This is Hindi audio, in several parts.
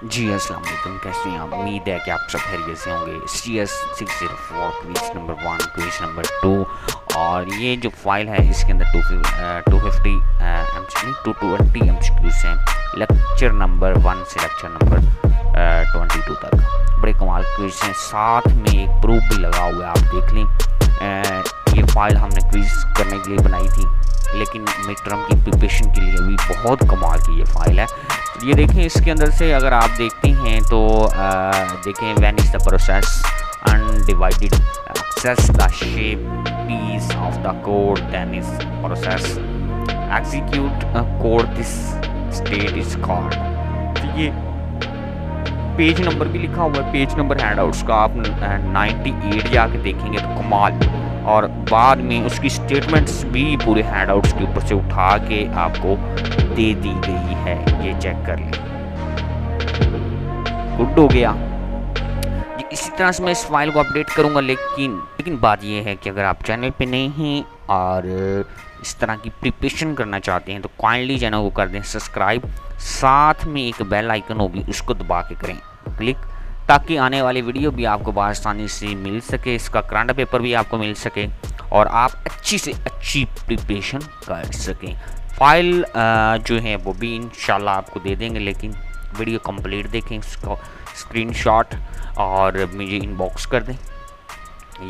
जी अस्सलाम वालेकुम, कैसे हैं आप? उम्मीद है कि आप सब खैरियत से होंगे। CS604 quiz number 1, quiz number 2। और ये जो फाइल है इसके अंदर 250 220 MCQs हैं, लेक्चर नंबर 1 से लेक्चर नंबर 22 तक। बड़े कमाल क्विज हैं, साथ में एक प्रूफ भी लगा हुआ है, आप देख लें। ये फाइल हमने क्विज करने के लिए बनाई थी, लेकिन मिड टर्म की प्रिपरेशन के लिए भी बहुत कमाल की ये फाइल है। ये देखें, इसके अंदर से अगर आप देखते हैं तो देखें, when is the process undivided access the shape piece of the code, then is process execute code, this state is called. तो ये पेज नंबर भी लिखा हुआ है, पेज नंबर हैंडआउट्स का आप 98 जाके देखेंगे तो कमाल। और बाद में उसकी स्टेटमेंट्स भी पूरे हैंडआउट्स के ऊपर से उठा के आपको दे दी गई है, ये चेक कर लें। गुड हो गया। इसी तरह से मैं इस फाइल को अपडेट करूंगा, लेकिन बात यह है कि अगर आप चैनल पे नहीं हैं और इस तरह की प्रिपरेशन करना चाहते हैं तो काइंडली चैनल को कर दें सब्सक्राइब, साथ में एक बेल आइकन होगी उसको दबा के करें क्लिक, ताकि आने वाली वीडियो भी आपको आसानी से मिल सके, इसका करंट पेपर भी आपको मिल सके और आप अच्छी से अच्छी प्रिपरेशन कर सकें। फाइल जो है वो भी इंशाल्लाह आपको दे देंगे, लेकिन वीडियो कंप्लीट देखें, उसका स्क्रीनशॉट और मुझे इनबॉक्स कर दें,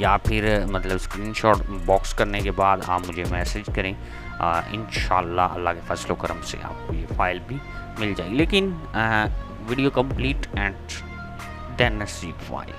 या फिर मतलब स्क्रीनशॉट बॉक्स करने के बाद आप मुझे मैसेज करें। इंशाल्लाह अल्लाह के फजल व करम से आपको ये फ़ाइल भी मिल जाएगी, लेकिन video complete and then see file.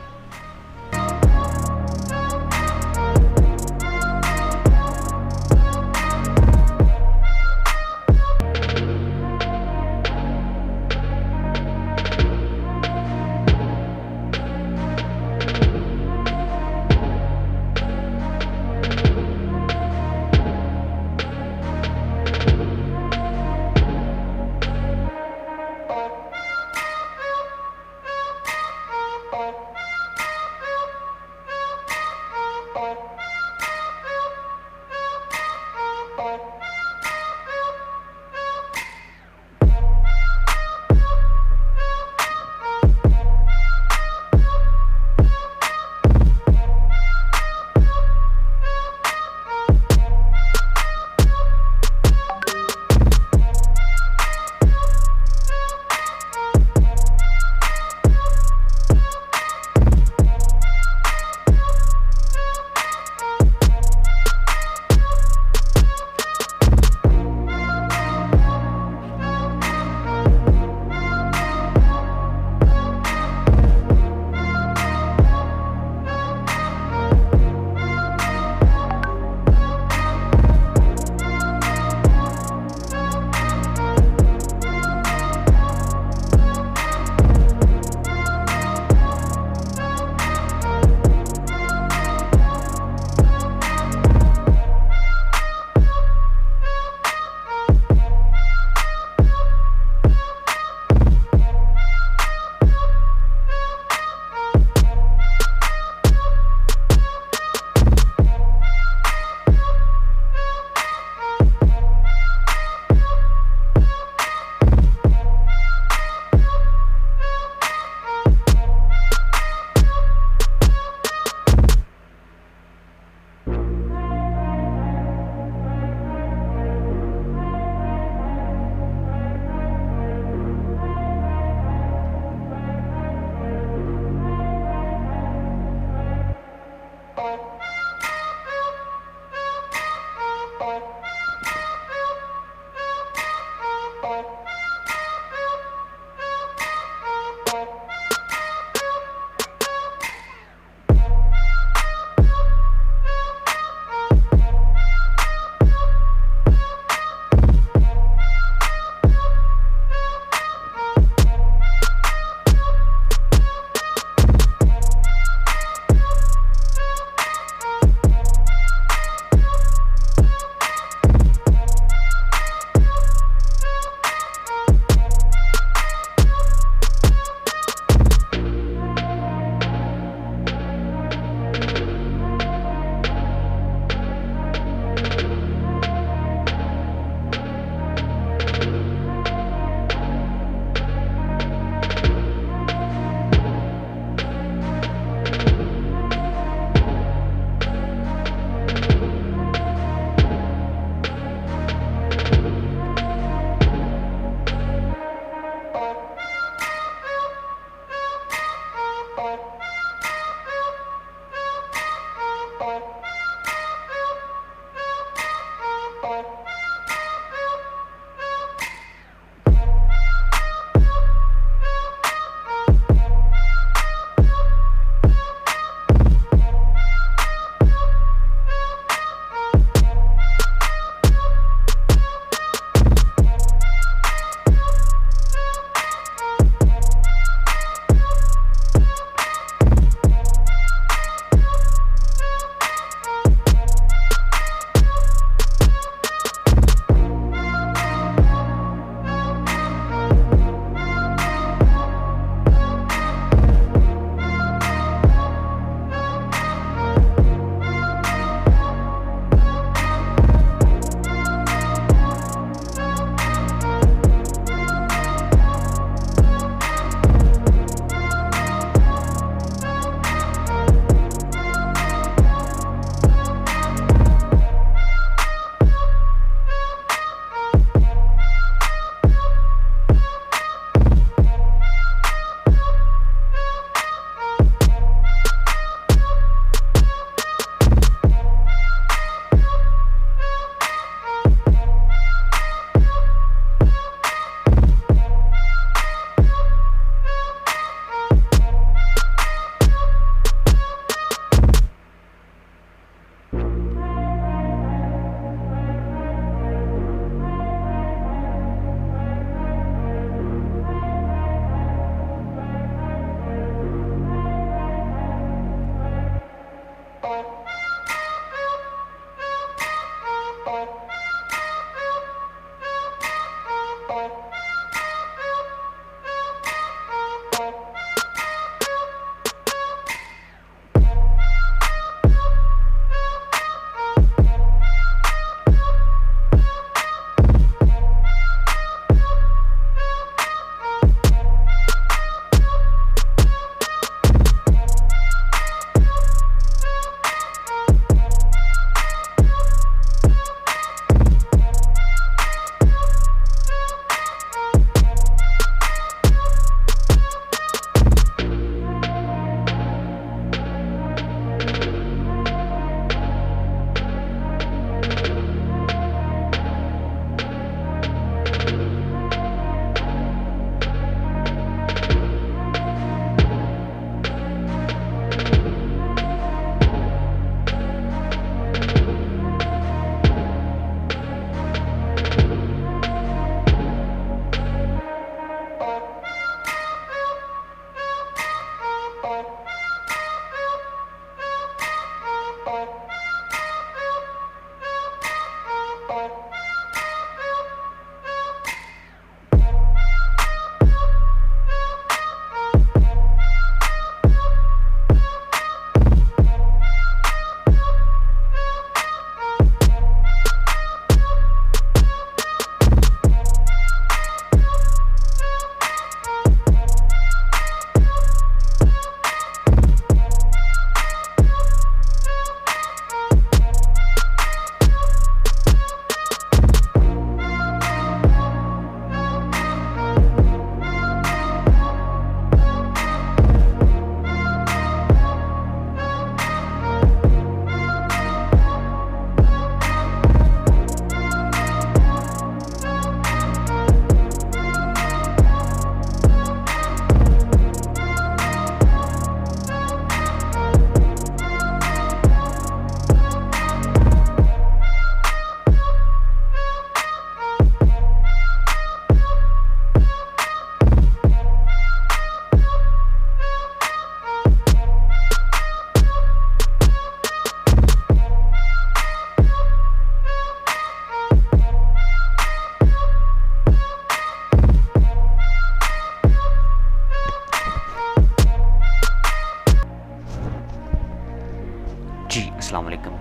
वालेकुम।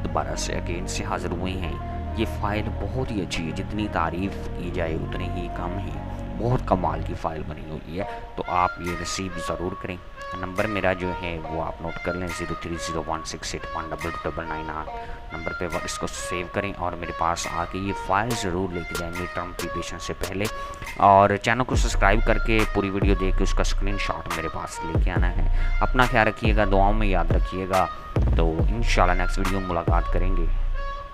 दोबारा से अगेन से हाज़िर हुए हैं। ये फ़ाइल बहुत ही अच्छी है, जितनी तारीफ़ की जाए उतनी ही कम है। बहुत कमाल की फ़ाइल बनी हुई है, तो आप ये रिसीव ज़रूर करें। नंबर मेरा जो है वो आप नोट कर लें 0301681299 नंबर पे इसको सेव करें और मेरे पास आके ये फ़ाइल ज़रूर लेके जाएँ मिड टर्म प्रिपरेशन से पहले। और चैनल को सब्सक्राइब करके पूरी वीडियो देख के उसका स्क्रीनशॉट मेरे पास लेके आना है। अपना ख्याल रखिएगा, दुआओं में याद रखिएगा। तो इंशाल्लाह नेक्स्ट वीडियो में मुलाकात करेंगे।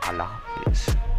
अल्लाह हाफ़िज़।